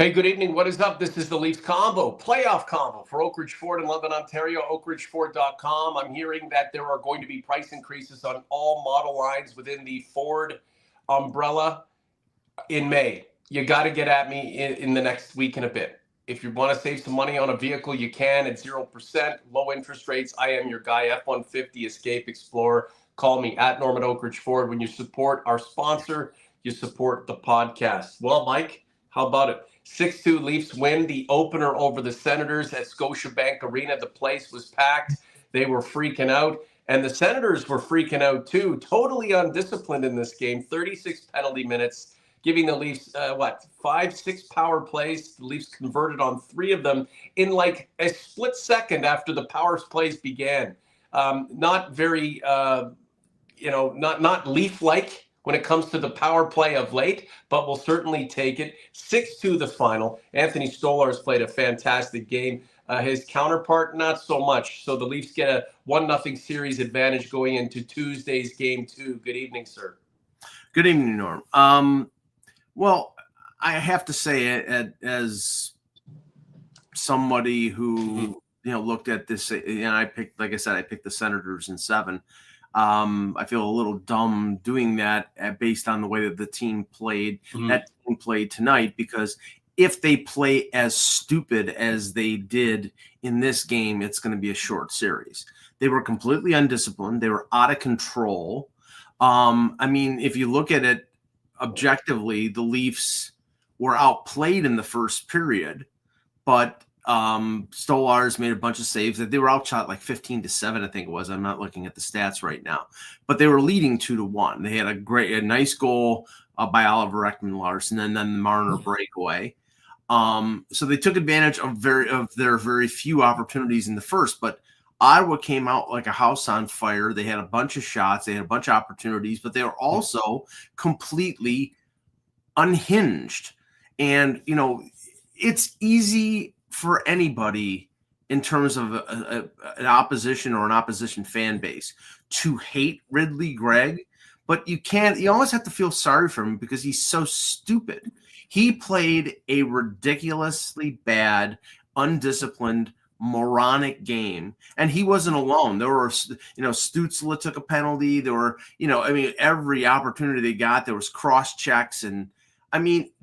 Hey, good evening. What is up? This is the Leafs Convo, playoff convo for Oak Ridge Ford in London, Ontario, oakridgeford.com. I'm hearing that there are going to be price increases on all model lines within the Ford umbrella in May. You got to get at me in the next week and a bit. If you want to save some money on a vehicle, you can at 0%, low interest rates. I am your guy, F-150 Escape Explorer. Call me at Norman Oak Ridge Ford. When you support our sponsor, you support the podcast. Well, Mike, how about it? 6-2 Leafs win the opener over the Senators at Scotiabank Arena. The place was packed. They were freaking out. And the Senators were freaking out too. Totally undisciplined in this game. 36 penalty minutes, giving the Leafs, 5-6 power plays. The Leafs converted on 3 of them in like a split second after the power plays began. Not very, not Leaf-like when it comes to the power play of late, but we'll certainly take it. 6-2 the final. Anthony Stolarz played a fantastic game. His counterpart, not so much. So the Leafs get a 1-0 series advantage going into Tuesday's game 2. Good evening, sir. Good evening, Norm. Well, I have to say, as somebody who looked at this, I picked, like I said, I picked the Senators in 7. I feel a little dumb doing that based on the way that the team played. That team played tonight, because if they play as stupid as they did in this game, it's going to be a short series. They were completely undisciplined. They were out of control. If you look at it objectively, the Leafs were outplayed in the first period, but Stolarz made a bunch of saves. That they were outshot like 15-7, I think it was. I'm not looking at the stats right now, but they were leading 2-1. They had a nice goal by Oliver Ekman-Larsson, and then the Marner breakaway. So they took advantage of their very few opportunities in the first, but Ottawa came out like a house on fire. They had a bunch of shots, they had a bunch of opportunities, but they were also completely unhinged. And it's easy for anybody in terms of an opposition or an opposition fan base to hate Ridley Gregg, but you almost have to feel sorry for him because he's so stupid. He played a ridiculously bad, undisciplined, moronic game, and he wasn't alone. There were, Stützle took a penalty. There were, every opportunity they got, there was cross checks, and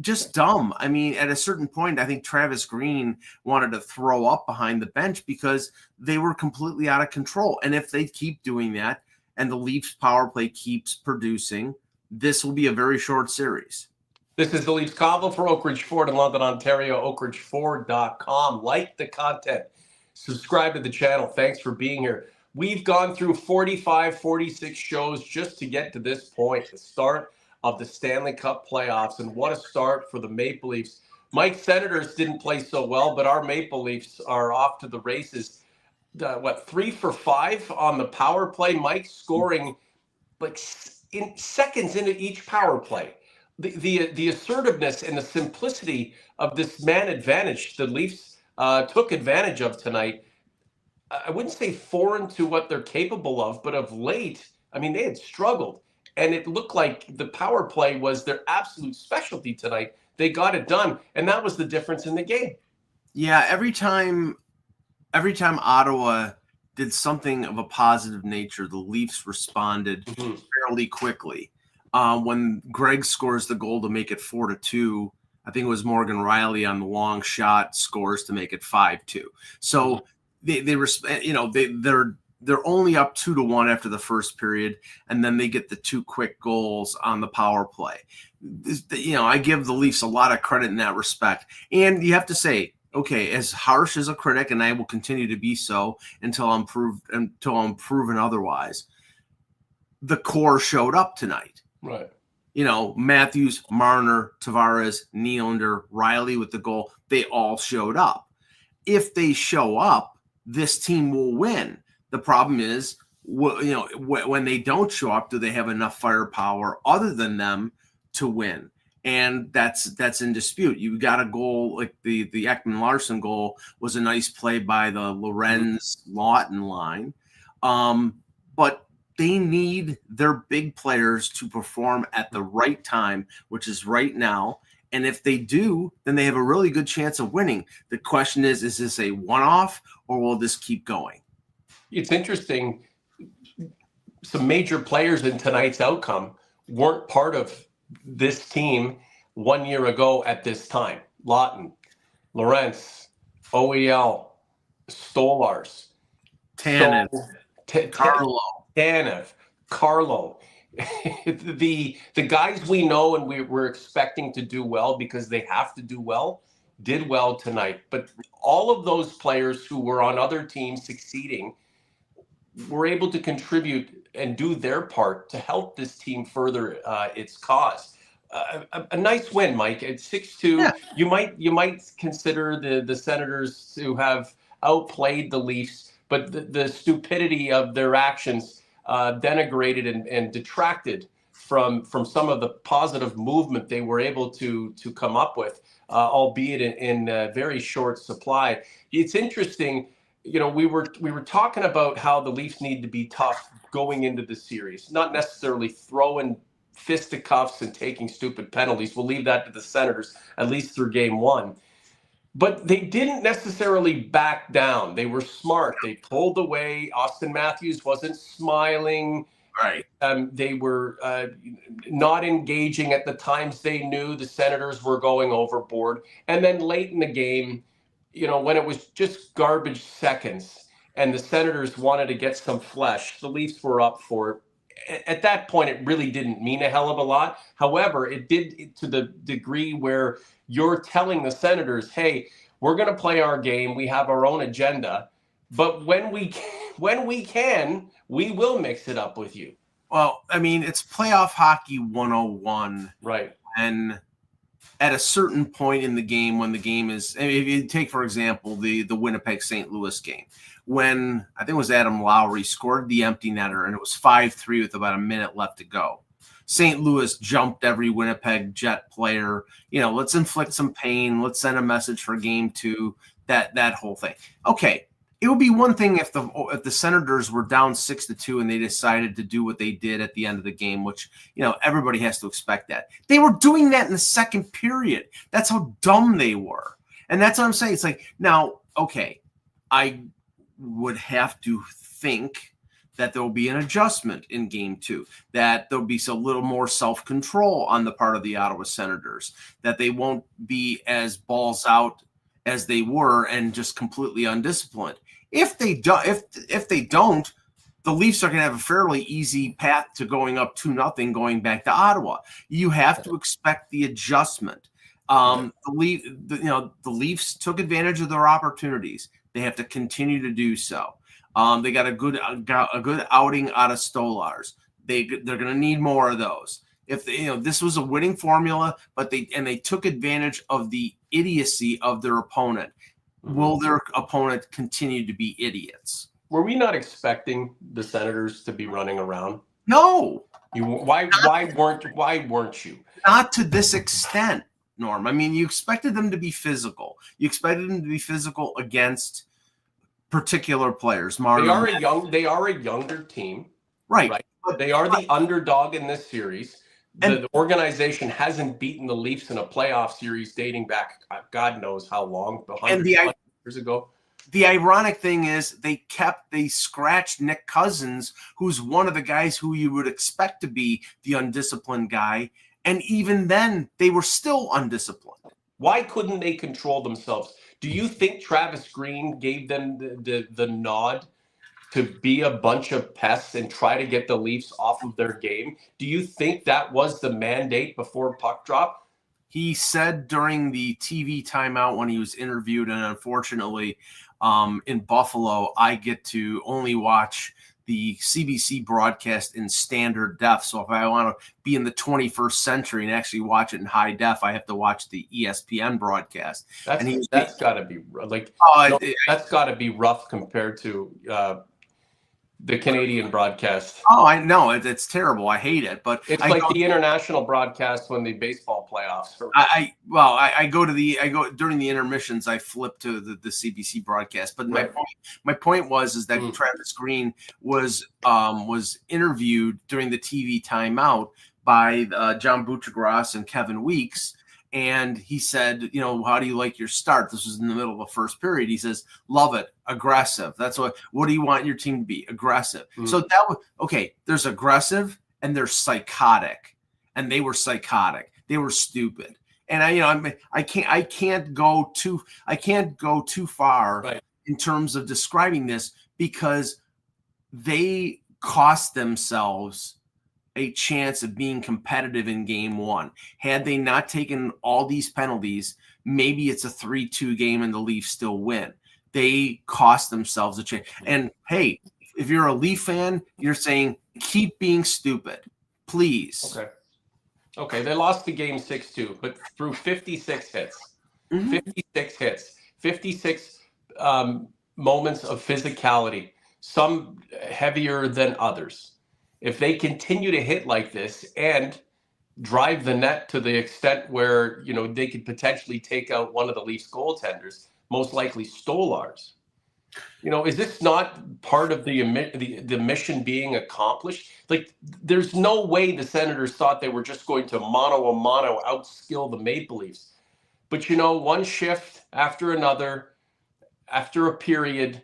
just dumb. At a certain point, I think Travis Green wanted to throw up behind the bench because they were completely out of control. And if they keep doing that and the Leafs power play keeps producing, this will be a very short series. This is the Leafs Convo for Oak Ridge Ford in London, Ontario, oakridgeford.com. Like the content. Subscribe to the channel. Thanks for being here. We've gone through 45, 46 shows just to get to this point, the start of the Stanley Cup playoffs, and what a start for the Maple Leafs. Mike, Senators didn't play so well, but our Maple Leafs are off to the races. 3 for 5 on the power play. Mike scoring like in seconds into each power play. The assertiveness and the simplicity of this man advantage the Leafs took advantage of tonight. I wouldn't say foreign to what they're capable of, but of late, they had struggled. And it looked like the power play was their absolute specialty tonight. They got it done, and that was the difference in the game. Yeah, every time Ottawa did something of a positive nature, the Leafs responded fairly quickly. When Gregg scores the goal to make it 4-2, I think it was Morgan Riley on the long shot scores to make it 5-2. So they're only up 2-1 after the first period, and then they get the 2 quick goals on the power play. I give the Leafs a lot of credit in that respect. And you have to say, okay, as harsh as a critic, and I will continue to be so until I'm proven otherwise, the core showed up tonight. Right. Matthews, Marner, Tavares, Nylander, Riley with the goal, they all showed up. If they show up, this team will win. The problem is, when they don't show up, do they have enough firepower other than them to win? And that's in dispute. You got a goal like the Ekman-Larsson goal was a nice play by the Lorenz-Lawton line, but they need their big players to perform at the right time, which is right now. And if they do, then they have a really good chance of winning. The question is this a one-off or will this keep going? It's interesting. Some major players in tonight's outcome weren't part of this team 1 year ago at this time. Lawton, Lorentz, OEL, Stolars, Tanev, Carlo. Tanev, Carlo. the guys we know and we're expecting to do well because they have to do well, did well tonight. But all of those players who were on other teams succeeding were able to contribute and do their part to help this team further its cause. A nice win, Mike. At 6-2, yeah. You might consider the Senators to have outplayed the Leafs, but the stupidity of their actions denigrated and detracted from some of the positive movement they were able to come up with, albeit in very short supply. It's interesting. You know, we were talking about how the Leafs need to be tough going into the series, not necessarily throwing fisticuffs and taking stupid penalties. We'll leave that to the Senators, at least through game one. But they didn't necessarily back down. They were smart. They pulled away. Austin Matthews wasn't smiling. Right. They were not engaging at the times they knew the Senators were going overboard. And then late in the game, you know, when it was just garbage seconds and the Senators wanted to get some flesh, the Leafs were up for it. At that point, it really didn't mean a hell of a lot. However, it did to the degree where you're telling the Senators, hey, we're going to play our game. We have our own agenda. But when we can, we will mix it up with you. Well, I mean, it's playoff hockey 101. Right. And at a certain point in the game, when the game is, if you take, for example, the Winnipeg St. Louis game, when I think it was Adam Lowry scored the empty netter and it was 5-3 with about a minute left to go. St. Louis jumped every Winnipeg Jet player. You know, let's inflict some pain. Let's send a message for game two, that whole thing. Okay. It would be one thing if the Senators were down 6-2 and they decided to do what they did at the end of the game, which, you know, everybody has to expect that. They were doing that in the second period. That's how dumb they were. And that's what I'm saying. It's like, now, okay, I would have to think that there will be an adjustment in game two, that there'll be a little more self-control on the part of the Ottawa Senators, that they won't be as balls out as they were and just completely undisciplined. If they don't, the Leafs are going to have a fairly easy path to going up 2-0, going back to Ottawa. You have to expect the adjustment. The Leafs took advantage of their opportunities. They have to continue to do so. They got a good outing out of Stolars. They're going to need more of those. If this was a winning formula, but they took advantage of the idiocy of their opponent. Will their opponent continue to be idiots? Were we not expecting the Senators to be running around? No. Why weren't you? Not to this extent, Norm. I mean, you expected them to be physical. You expected them to be physical against particular players. Marner. They are a younger team. Right. They are the underdog in this series. The organization hasn't beaten the Leafs in a playoff series dating back God knows how long, 100 years ago. The ironic thing is they scratched Nick Cousins, who's one of the guys who you would expect to be the undisciplined guy, and even then they were still undisciplined. Why couldn't they control themselves? Do you think Travis Green gave them the nod to be a bunch of pests and try to get the Leafs off of their game? Do you think that was the mandate before puck drop? He said during the TV timeout when he was interviewed, and unfortunately in Buffalo, I get to only watch the CBC broadcast in standard def. So if I want to be in the 21st century and actually watch it in high def, I have to watch the ESPN broadcast. That's got to be like that's got to be rough compared to the Canadian broadcast. Oh, I know it's terrible. I hate it, but it's like the international broadcast when the baseball playoffs. I go during the intermissions. I flip to the CBC broadcast. But right. my point was that Travis Green was interviewed during the TV timeout by John Buccigross and Kevin Weeks, And he said, how do you like your start? This was in the middle of the first period. He says, love it, aggressive. That's what do you want your team to be? Aggressive. So that was okay. There's aggressive and there's psychotic, and they were psychotic. They were stupid. And I can't go too far right. in terms of describing this, because they cost themselves a chance of being competitive in game one. Had they not taken all these penalties, maybe it's a 3-2 game and the Leafs still win. They cost themselves a chance. And hey, if you're a Leaf fan, you're saying keep being stupid, please. Okay, they lost the game 6-2, but through 56 hits, 56 hits, 56 moments of physicality, some heavier than others. If they continue to hit like this and drive the net to the extent where, they could potentially take out one of the Leafs goaltenders, most likely Stolarz, is this not part of the mission being accomplished? Like, there's no way the Senators thought they were just going to mano-a-mano outskill the Maple Leafs. But, one shift after another, after a period,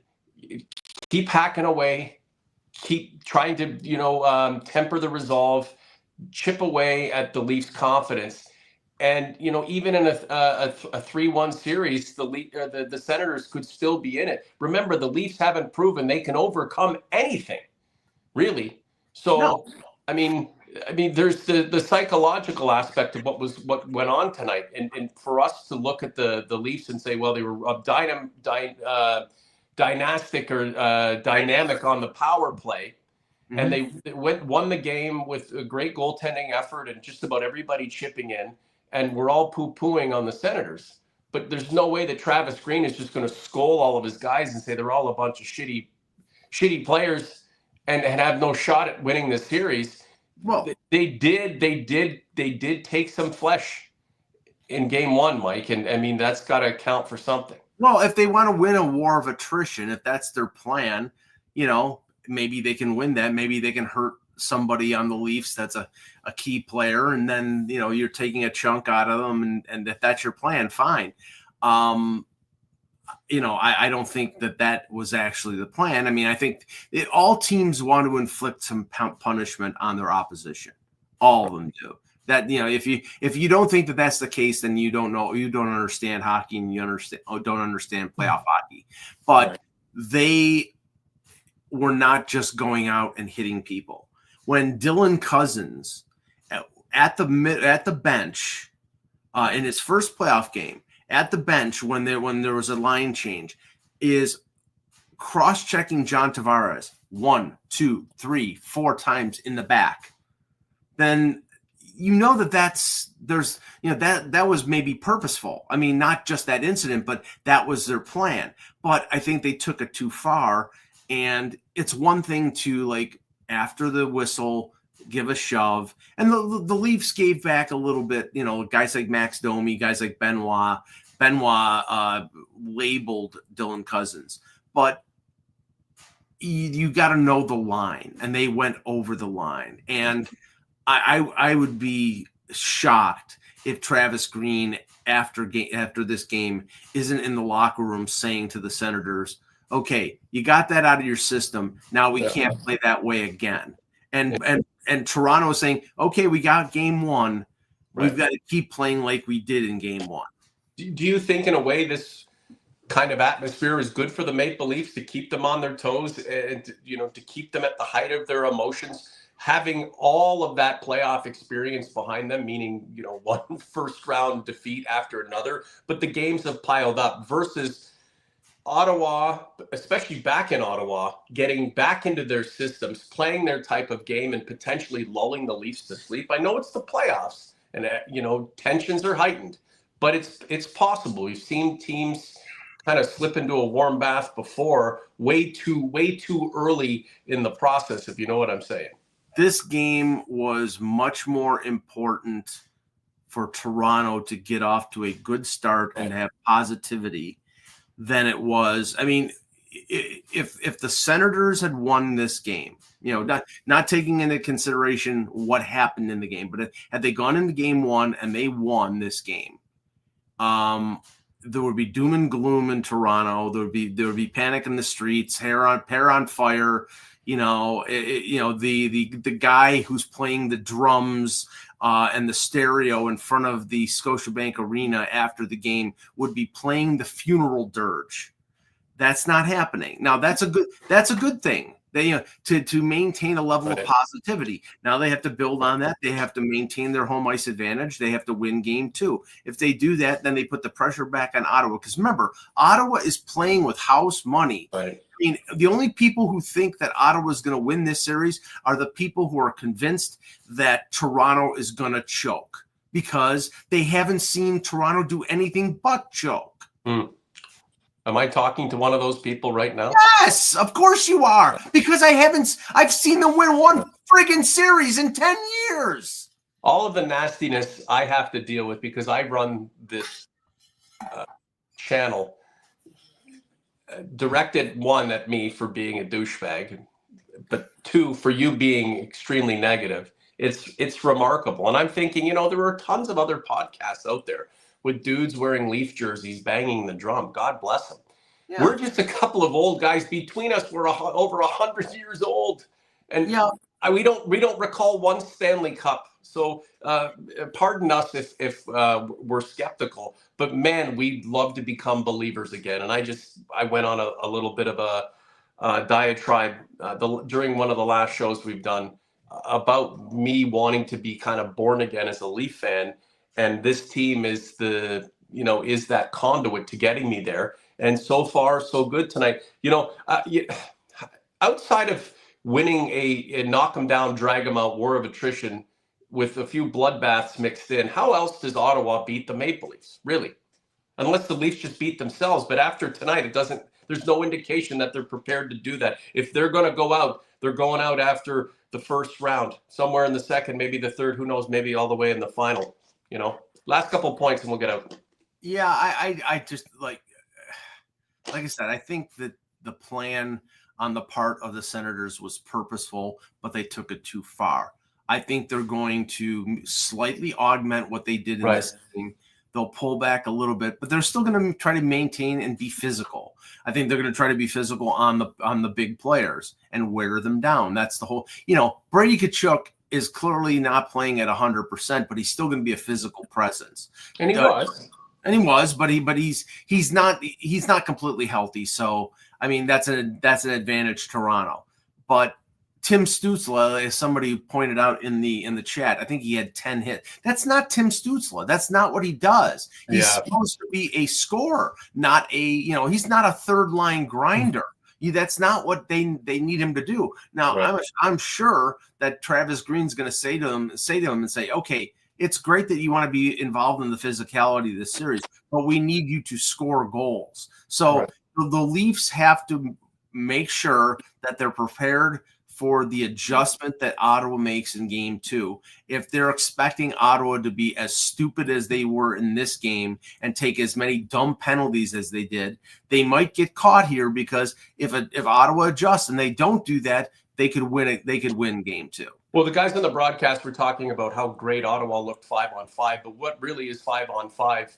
keep hacking away, keep trying to, temper the resolve, chip away at the Leafs' confidence. And, even in a 3-1 series, the Senators could still be in it. Remember, the Leafs haven't proven they can overcome anything, really. So, no. I mean, there's the psychological aspect of what went on tonight. And for us to look at the Leafs and say, well, they were dynastic or dynamic on the power play. Mm-hmm. And they won the game with a great goaltending effort and just about everybody chipping in. And we're all poo-pooing on the Senators. But there's no way that Travis Green is just going to scold all of his guys and say they're all a bunch of shitty players and have no shot at winning this series. Well, they did take some flesh in game one, Mike. And that's got to account for something. Well, if they want to win a war of attrition, if that's their plan, maybe they can win that. Maybe they can hurt somebody on the Leafs that's a key player, and then you're taking a chunk out of them, and if that's your plan, fine. I don't think that was actually the plan. I think all teams want to inflict some punishment on their opposition. All of them do. That if you don't think that that's the case, then you don't understand hockey, and don't understand playoff hockey. But right. They were not just going out and hitting people. When Dylan Cousins at the bench in his first playoff game at the bench when there was a line change is cross-checking John Tavares 1, 2, 3, 4 times in the back, then that was maybe purposeful. Not just that incident, but that was their plan. But I think they took it too far, and it's one thing to after the whistle, give a shove. And the Leafs gave back a little bit, guys like Max Domi, guys like Benoit labeled Dylan Cousins. But you got to know the line, and they went over the line. And I would be shocked if Travis Green, after this game, isn't in the locker room saying to the Senators, okay, you got that out of your system. Now we can't play that way again. And Toronto is saying, okay, we got game one. Right. We've got to keep playing like we did in game one. Do you think, in a way, this kind of atmosphere is good for the Maple Leafs to keep them on their toes and to keep them at the height of their emotions, having all of that playoff experience behind them, meaning one first round defeat after another, but the games have piled up versus Ottawa, especially back in Ottawa, getting back into their systems, playing their type of game, and potentially lulling the Leafs to sleep. I know it's the playoffs, and tensions are heightened, but it's possible. We've seen teams kind of slip into a warm bath before, way too early in the process, if you know what I'm saying. This game was much more important for Toronto to get off to a good start and have positivity than it was. if the Senators had won this game, not taking into consideration what happened in the game, but had they gone into game one and they won this game, there would be doom and gloom in Toronto. There would be panic in the streets, hair on fire. The guy who's playing the drums and the stereo in front of the Scotiabank Arena after the game would be playing the funeral dirge. That's not happening. Now that's a good thing. They to maintain a level of positivity. Now they have to build on that. They have to maintain their home ice advantage. They have to win game two. If they do that, then they put the pressure back on Ottawa. Because remember, Ottawa is playing with house money. Right. I mean, the only people who think that Ottawa is going to win this series are the people who are convinced that Toronto is going to choke, because they haven't seen Toronto do anything but choke. Am I talking to one of those people right now? Yes, of course you are. Because I've seen them win one friggin' series in 10 years. All of the nastiness I have to deal with because I run this channel directed, one, at me for being a douchebag, but two, for you being extremely negative. It's remarkable. And I'm thinking, there are tons of other podcasts out there with dudes wearing Leaf jerseys, banging the drum. God bless them. Yeah. We're just a couple of old guys. Between us, we're over 100 years old, and we don't recall one Stanley Cup. So pardon us if we're skeptical, but man, we'd love to become believers again. And I went on a little bit of a diatribe during one of the last shows we've done about me wanting to be kind of born again as a Leaf fan. And this team is is that conduit to getting me there. And so far, so good tonight. Outside of winning a knock 'em down, drag 'em out war of attrition with a few bloodbaths mixed in, how else does Ottawa beat the Maple Leafs? Really? Unless the Leafs just beat themselves. But after tonight, there's no indication that they're prepared to do that. If they're going to go out, they're going out after the first round, somewhere in the second, maybe the third, who knows, maybe all the way in the final. Last couple of points and we'll get out. Yeah, I just like I said, I think that the plan on the part of the Senators was purposeful, but they took it too far. I think they're going to slightly augment what they did in this game. They'll pull back a little bit, but they're still going to try to maintain and be physical. I think they're going to try to be physical on the big players and wear them down. That's the whole. Brady Tkachuk is clearly not playing at 100%, but he's still going to be a physical presence. And he was. And he was, but he's not completely healthy. So I mean that's an advantage Toronto. But Tim Stützle, as somebody pointed out in the chat, I think he had 10 hits. That's not Tim Stützle. That's not what he does. He's supposed to be a scorer, not he's not a third line grinder. That's not what they need him to do. Now, I'm sure that Travis Green's going to say to him and say, okay, it's great that you want to be involved in the physicality of this series, but we need you to score goals. So the Leafs have to make sure that they're prepared for the adjustment that Ottawa makes in game two. If they're expecting Ottawa to be as stupid as they were in this game and take as many dumb penalties as they did, they might get caught here, because if Ottawa adjusts and they don't do that, they could win it. They could win game two. Well, the guys on the broadcast were talking about how great Ottawa looked 5-on-5, but what really is 5-on-5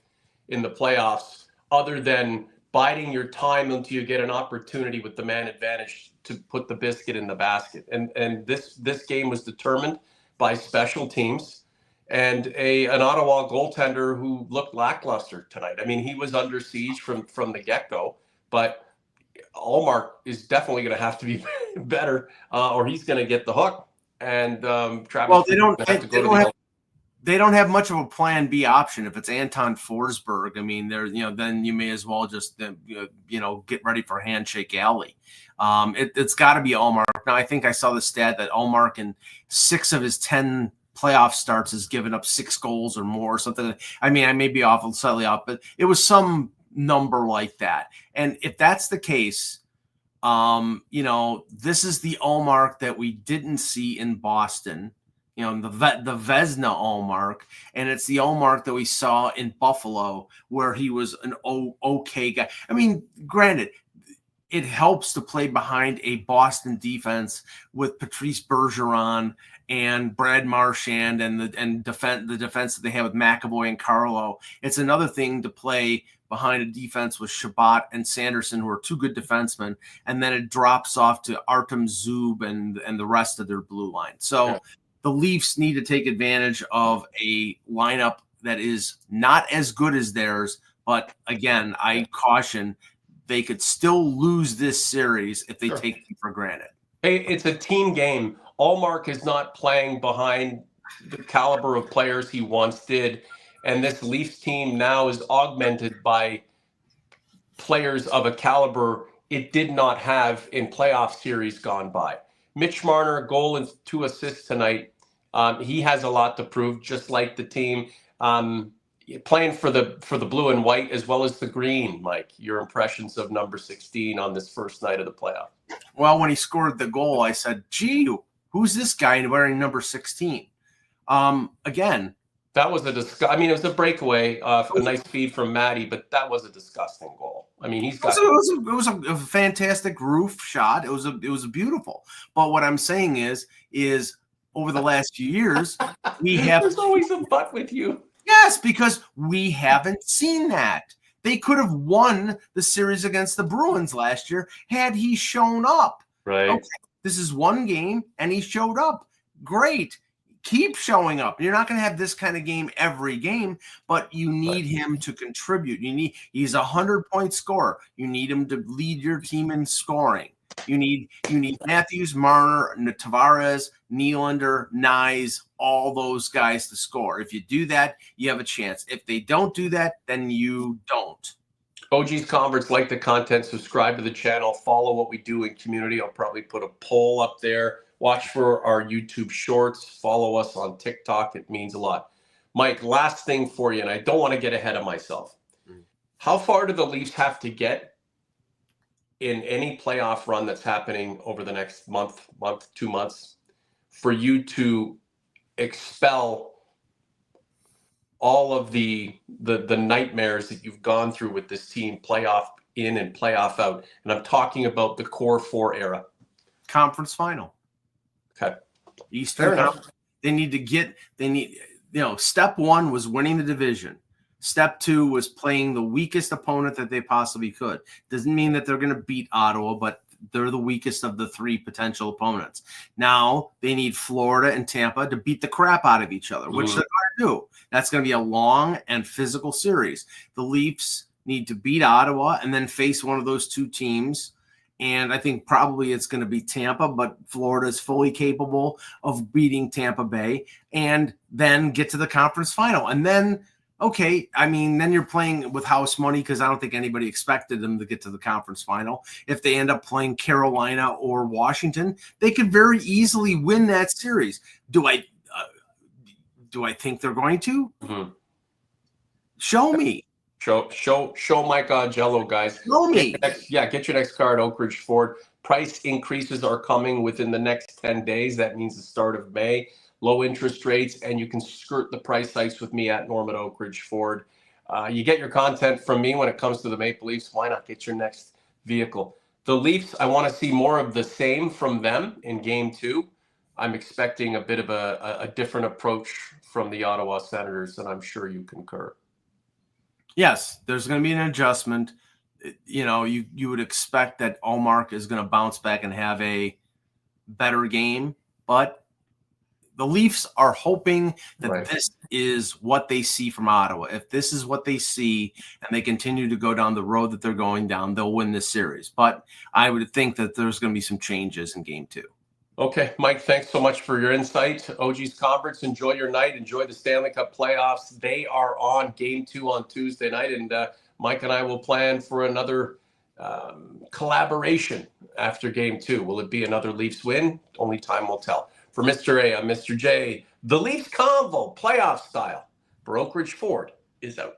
in the playoffs, other than biding your time until you get an opportunity with the man advantage to put the biscuit in the basket? And this game was determined by special teams and an Ottawa goaltender who looked lackluster tonight. I mean, he was under siege from the get-go, but Ullmark is definitely going to have to be better, or he's going to get the hook. And Travis. Well, they don't have much of a plan B option if it's Anton Forsberg. I mean, then you may as well just get ready for Handshake Alley. It's got to be Ullmark. Now, I think I saw the stat that Ullmark in 6 of his 10 playoff starts has given up 6 goals or more, or something. I mean, I may be slightly off, but it was some number like that. And if that's the case, this is the Ullmark that we didn't see in Boston, the Vezina Ullmark, and it's the Ullmark that we saw in Buffalo, where he was an okay guy. I mean, granted, it helps to play behind a Boston defense with Patrice Bergeron and Brad Marchand and the defense that they have with McAvoy and Carlo. It's another thing to play behind a defense with Shabbat and Sanderson, who are two good defensemen, and then it drops off to Artem Zub and the rest of their blue line. So the Leafs need to take advantage of a lineup that is not as good as theirs, but again, I caution they could still lose this series if they take it for granted. Hey, it's a team game. Allmark is not playing behind the caliber of players he once did. And this Leafs team now is augmented by players of a caliber it did not have in playoff series gone by. Mitch Marner, a goal and 2 assists tonight. He has a lot to prove, just like the team. Playing for the blue and white as well as the green, Mike. Your impressions of number 16 on this first night of the playoff? Well, when he scored the goal, I said, gee, who's this guy wearing number 16? Again, that was it was a breakaway, a nice feed from Matty, but that was a disgusting goal. I mean, it was a fantastic roof shot. It was beautiful. But what I'm saying is over the last few years, we have there's always a but with you. Yes, because we haven't seen that. They could have won the series against the Bruins last year had he shown up. Right. Okay, this is one game, and he showed up. Great. Keep showing up. You're not going to have this kind of game every game, but you need him to contribute. He's a 100-point scorer. You need him to lead your team in scoring. You need Matthews, Marner, Tavares, Nylander, Nyes, all those guys to score. If you do that, you have a chance. If they don't do that, then you don't. OG's converts, like the content, subscribe to the channel, follow what we do in community. I'll probably put a poll up there. Watch for our YouTube shorts. Follow us on TikTok. It means a lot. Mike, last thing for you, and I don't want to get ahead of myself. How far do the Leafs have to get in any playoff run that's happening over the next month, 2 months, for you to expel all of the nightmares that you've gone through with this team, playoff in and playoff out? And I'm talking about the core 4 era. Conference final. Okay. Eastern Conference. Step 1 was winning the division. Step 2 was playing the weakest opponent that they possibly could. Doesn't mean that they're going to beat Ottawa, but they're the weakest of the 3 potential opponents. Now they need Florida and Tampa to beat the crap out of each other, which they're going to do. That's going to be a long and physical series. The Leafs need to beat Ottawa and then face one of those 2 teams. And I think probably it's going to be Tampa, but Florida is fully capable of beating Tampa Bay and then get to the conference final. And then, then you're playing with house money because I don't think anybody expected them to get to the conference final. If they end up playing Carolina or Washington, they could very easily win that series. Do I think they're going to? Mm-hmm. Show me. Show Mike Augello, guys. Show me. Get your next car at Oak Ridge Ford. Price increases are coming within the next 10 days. That means the start of May. Low interest rates, and you can skirt the price hikes with me at Norman Oak Ridge Ford. You get your content from me when it comes to the Maple Leafs. Why not get your next vehicle? The Leafs, I want to see more of the same from them in Game 2. I'm expecting a bit of a different approach from the Ottawa Senators, and I'm sure you concur. Yes, there's going to be an adjustment. You would expect that Allmark is going to bounce back and have a better game, but the Leafs are hoping that this is what they see from Ottawa. If this is what they see and they continue to go down the road that they're going down, they'll win this series. But I would think that there's going to be some changes in Game 2. Okay, Mike, thanks so much for your insight. OG's Conference, enjoy your night. Enjoy the Stanley Cup playoffs. They are on Game 2 on Tuesday night, and Mike and I will plan for another collaboration after Game 2. Will it be another Leafs win? Only time will tell. For Mr. A, I'm Mr. J. The Leafs Convo, playoff style, for Oak Ridge Ford is out.